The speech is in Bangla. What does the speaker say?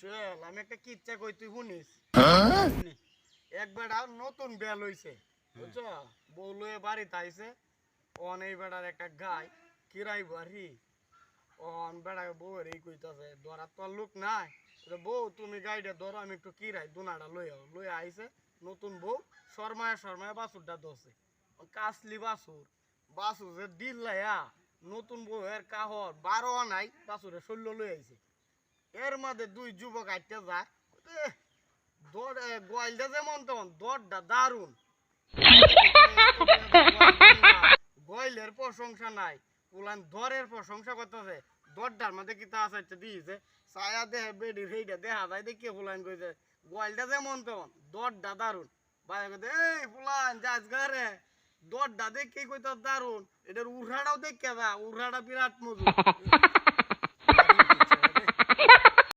চল আমি একটা কিচ্ছা কই তুই শুনিস একবার নতুন বেল হইছে বুঝছো বউ লয়ে বাড়িতে আইছে অন এই বেড়ার একটা গাই কিরাই বাড়ি অন বেড়া বউয়ের এই কইতাছে ধরার তো আর লোক নাই বউ তুমি গাইটা ধরো আমি একটু কিরাই দুনাটা লই আইছে নতুন বউ শর্মায় শর্মায় বাছুরটা দোষে কাসলি বাছুর যে দিল লাইয়া নতুন বউয়ের কাহর 12 নাই বাছুরে শৈল্য লই আইছে এর মধ্যে দুই যুবক আইতে যায় গোয়ালটা যেমন তখন দরটা দারুন গোয়ালের প্রশংসা নাই পুলান দরের প্রশংসা করতেছে দরটার মধ্যে কি তা আছে দিয়েছে ছায়া দেহে বেডি সেইটা দেখা যায় দেখি পুলান কইছে গোয়ালটা যেমন তখন দরটা দারুন বাইরে কইতে এই পুলান যাস ঘরে দরটা দেখি কইতো দারুন এটার উড়াটাও দেখে যা উড়াটা বিরাট মজুর